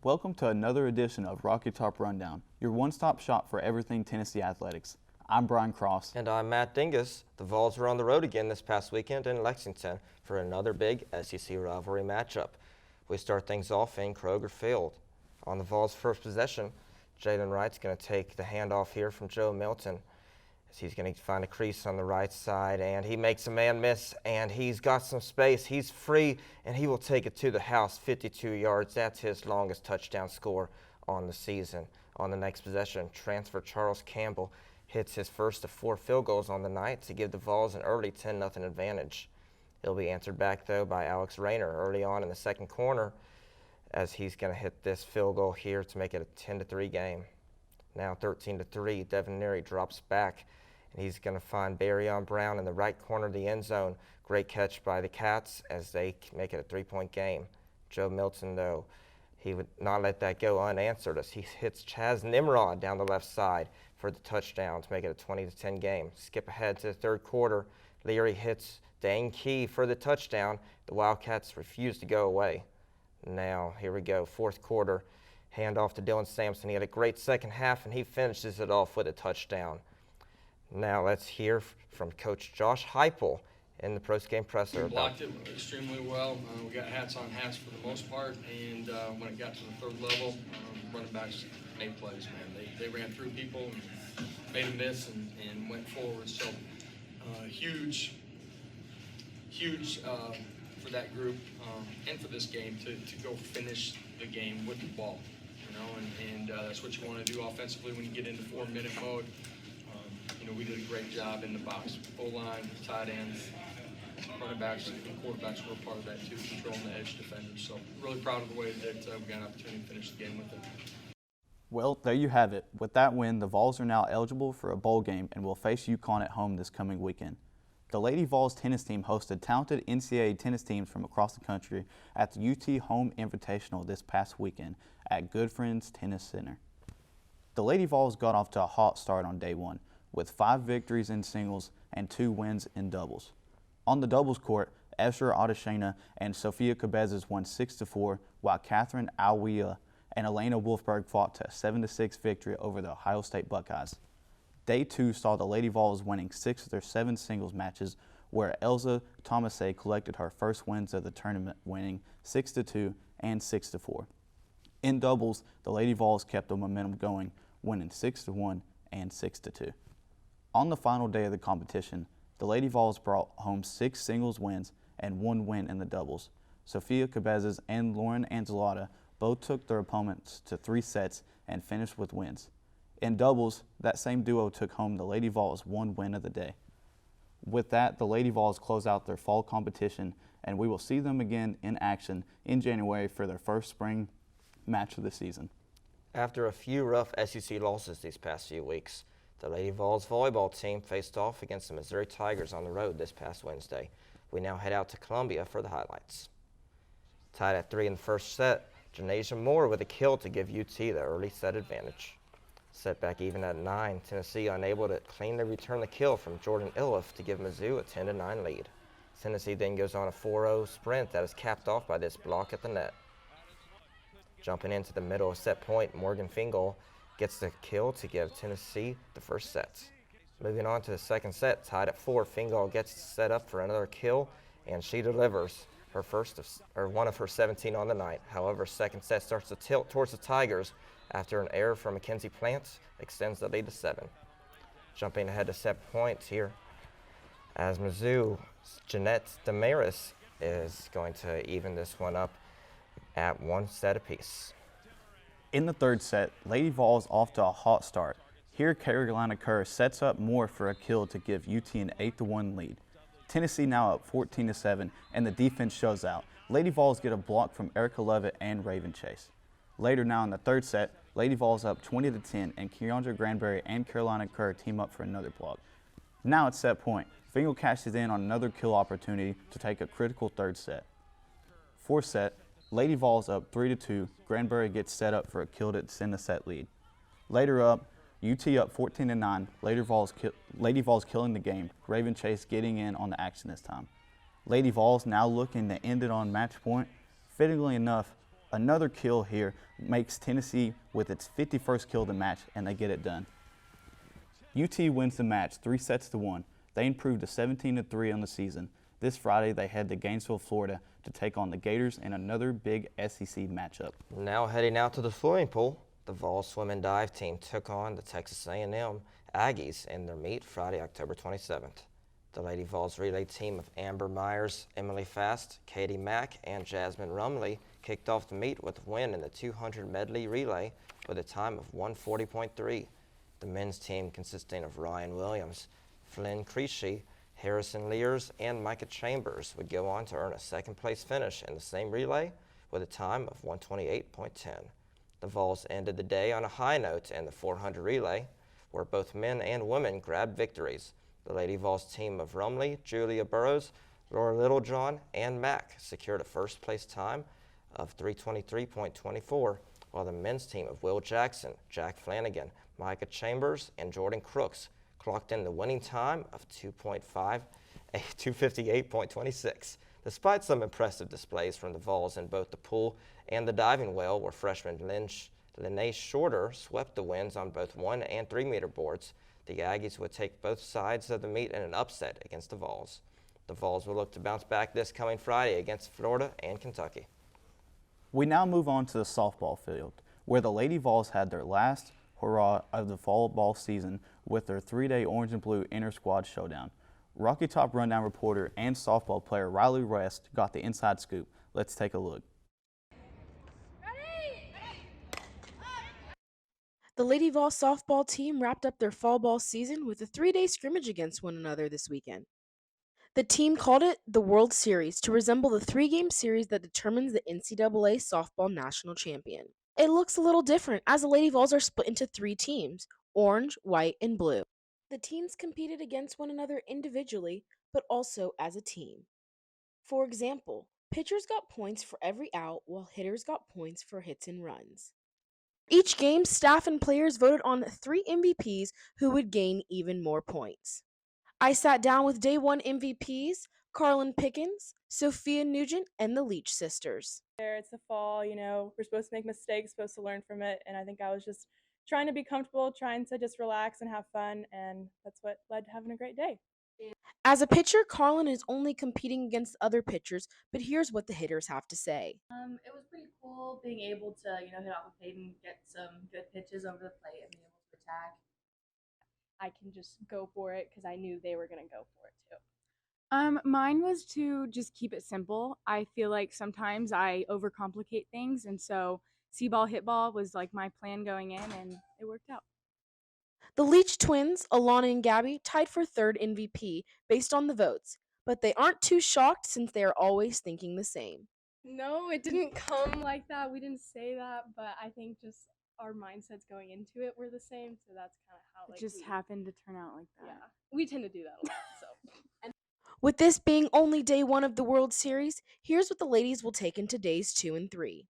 Welcome to another edition of Rocky Top Rundown, your one-stop shop for everything Tennessee athletics. I'm Brian Cross. And I'm Matt Dingus. The Vols were on the road again this past weekend in Lexington for another big SEC rivalry matchup. We start things off in Kroger Field. On the Vols' first possession, Jalen Wright's going to take the handoff here from Joe Milton. He's going to find a crease on the right side, and he makes a man miss, and he's got some space. He's free, and he will take it to the house, 52 yards. That's his longest touchdown score on the season. On the next possession, transfer Charles Campbell hits his first of 4 field goals on the night to give the Vols an early 10-0 advantage. He'll be answered back, though, by Alex Rayner early on in the second quarter, as he's going to hit this field goal here to make it a 10-3 game. Now 13-3, Devin Neary drops back, and he's going to find Barryon Brown in the right corner of the end zone. Great catch by the Cats as they make it a 3-point game. Joe Milton, though, he would not let that go unanswered as he hits Chaz Nimrod down the left side for the touchdown to make it a 20-10 game. Skip ahead to the third quarter. Leary hits Dane Key for the touchdown. The Wildcats refuse to go away. Now, here we go, fourth quarter. Hand off to Dylan Sampson. He had a great second half, and he finishes it off with a touchdown. Now let's hear from Coach Josh Heupel in the post-game presser. We blocked it extremely well. We got hats on hats for the most part, and when it got to the third level, running backs made plays, man. They ran through people and made a miss and went forward. So huge for that group and for this game to go finish the game with the ball, and that's what you want to do offensively when you get into 4-minute mode. We did a great job in the box. O-line, tight ends, running backs, and quarterbacks were a part of that too, controlling the edge defenders. So really proud of the way that we got an opportunity to finish the game with it. Well, there you have it. With that win, the Vols are now eligible for a bowl game and will face UConn at home this coming weekend. The Lady Vols tennis team hosted talented NCAA tennis teams from across the country at the UT Home Invitational this past weekend at Good Friends Tennis Center. The Lady Vols got off to a hot start on day one, with 5 victories in singles and 2 wins in doubles. On the doubles court, Esra Adeshina and Sophia Cabezas won 6-4, while Catherine Alwea and Elena Wolfberg fought to a 7-6 victory over the Ohio State Buckeyes. Day 2 saw the Lady Vols winning 6 of their 7 singles matches, where Elza Thomasay collected her first wins of the tournament, winning 6-2 and 6-4. In doubles, the Lady Vols kept the momentum going, winning 6-1 and 6-2. On the final day of the competition, the Lady Vols brought home 6 singles wins and 1 win in the doubles. Sophia Cabezas and Lauren Angelotta both took their opponents to 3 sets and finished with wins. In doubles, that same duo took home the Lady Vols' 1 win of the day. With that, the Lady Vols close out their fall competition, and we will see them again in action in January for their first spring match of the season. After a few rough SEC losses these past few weeks, the Lady Vols volleyball team faced off against the Missouri Tigers on the road this past Wednesday. We now head out to Columbia for the highlights. Tied at 3 in the first set, Janasia Moore with a kill to give UT the early set advantage. Set back even at 9, Tennessee unable to cleanly return the kill from Jordan Iliff to give Mizzou a 10-9 lead. Tennessee then goes on a 4-0 sprint that is capped off by this block at the net. Jumping into the middle of set point, Morgan Fingal gets the kill to give Tennessee the first set. Moving on to the second set, tied at 4, Fingal gets set up for another kill, and she delivers her one of her 17 on the night. However, second set starts to tilt towards the Tigers after an error from Mackenzie Plants extends the lead to 7. Jumping ahead to set point here, as Mizzou, Jeanette Damaris is going to even this one up at 1 set apiece. In the third set, Lady Vols off to a hot start. Here, Carolina Kerr sets up Moore for a kill to give UT an 8-1 lead. Tennessee now up 14-7, and the defense shows out. Lady Vols get a block from Erica Levitt and Raven Chase. Later now in the third set, Lady Vols up 20-10, and Keandra Granberry and Carolina Kerr team up for another block. Now at set point, Fingal cashes in on another kill opportunity to take a critical third set. Fourth set, Lady Vols up 3-2, Granberry gets set up for a kill to send the set lead. Later up, UT up 14-9, Lady Vols killing the game, Raven Chase getting in on the action this time. Lady Vols now looking to end it on match point. Fittingly enough, Another kill here makes Tennessee with its 51st kill of the match, and they get it done. UT wins the match 3-1. They improved to 17-3 on the season. This Friday, they head to Gainesville, Florida to take on the Gators in another big SEC matchup. Now heading out to the swimming pool, the Vols swim and dive team took on the Texas A&M Aggies in their meet Friday, October 27th. The Lady Vols relay team of Amber Myers, Emily Fast, Katie Mack, and Jasmine Rumley kicked off the meet with a win in the 200 medley relay with a time of 1:40.3. The men's team, consisting of Ryan Williams, Flynn Creasy, Harrison Lears, and Micah Chambers, would go on to earn a second-place finish in the same relay with a time of 1:28.10. The Vols ended the day on a high note in the 400 relay, where both men and women grabbed victories. The Lady Vols team of Rumley, Julia Burrows, Laura Littlejohn, and Mack secured a first-place time of 3:23.24, while the men's team of Will Jackson, Jack Flanagan, Micah Chambers, and Jordan Crooks clocked in the winning time of 2:58.26. Despite some impressive displays from the Vols in both the pool and the diving well, where freshman Lene Shorter swept the wins on both 1 and 3 meter boards, the Aggies would take both sides of the meet in an upset against the Vols. The Vols will look to bounce back this coming Friday against Florida and Kentucky. We now move on to the softball field, where the Lady Vols had their last hurrah of the fall ball season with their 3-day orange and blue inter-squad showdown. Rocky Top Rundown reporter and softball player Riley West got the inside scoop. Let's take a look. The Lady Vols softball team wrapped up their fall ball season with a 3-day scrimmage against one another this weekend. The team called it the World Series to resemble the 3-game series that determines the NCAA softball national champion. It looks a little different as the Lady Vols are split into 3 teams, orange, white, and blue. The teams competed against one another individually, but also as a team. For example, pitchers got points for every out, while hitters got points for hits and runs. Each game, staff and players voted on 3 MVPs who would gain even more points. I sat down with Day 1 MVPs, Carlin Pickens, Sophia Nugent, and the Leach sisters. It's the fall, we're supposed to make mistakes, supposed to learn from it, and I think I was just trying to be comfortable, trying to just relax and have fun, and that's what led to having a great day. As a pitcher, Carlin is only competing against other pitchers, but here's what the hitters have to say. It was pretty cool being able to, hit off the plate and get some good pitches over the plate and be able to attack. I can just go for it because I knew they were going to go for it too. Mine was to just keep it simple. I feel like sometimes I overcomplicate things, and so see ball, hit ball was like my plan going in, and it worked out. The Leach twins, Alana and Gabby, tied for 3rd MVP based on the votes, but they aren't too shocked since they are always thinking the same. No, it didn't come like that. We didn't say that, but I think just our mindsets going into it were the same, so that's kind of how It just happened to turn out like that. Yeah, we tend to do that a lot, so. With this being only day 1 of the World Series, here's what the ladies will take into days 2 and 3.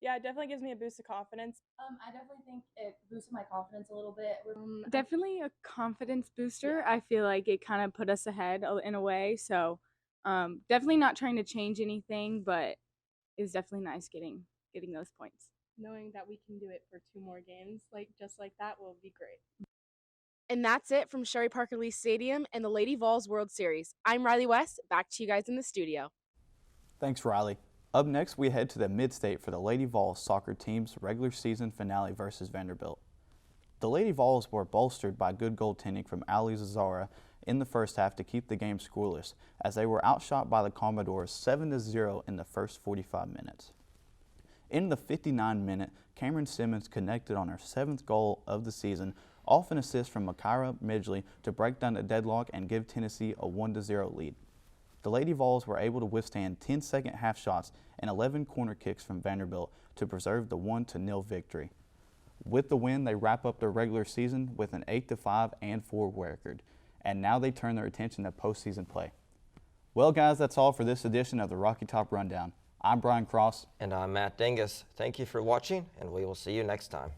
Yeah, it definitely gives me a boost of confidence. I definitely think it boosted my confidence a little bit. Definitely a confidence booster. Yeah. I feel like it kind of put us ahead in a way. So definitely not trying to change anything, but it's definitely nice getting those points. Knowing that we can do it for 2 more games, just like that, will be great. And that's it from Sherry Parker Lee Stadium and the Lady Vols World Series. I'm Riley West. Back to you guys in the studio. Thanks, Riley. Up next, we head to the Mid-State for the Lady Vols soccer team's regular season finale versus Vanderbilt. The Lady Vols were bolstered by good goaltending from Ali Zazara in the first half to keep the game scoreless, as they were outshot by the Commodores 7-0 in the first 45 minutes. In the 59th-minute, Cameron Simmons connected on her 7th goal of the season, off an assist from Makira Midgley to break down the deadlock and give Tennessee a 1-0 lead. The Lady Vols were able to withstand 10 second half shots and 11 corner kicks from Vanderbilt to preserve the 1-0 victory. With the win, they wrap up their regular season with an 8-5 and 4 record, and now they turn their attention to postseason play. Well, guys, that's all for this edition of the Rocky Top Rundown. I'm Brian Cross. And I'm Matt Dingus. Thank you for watching, and we will see you next time.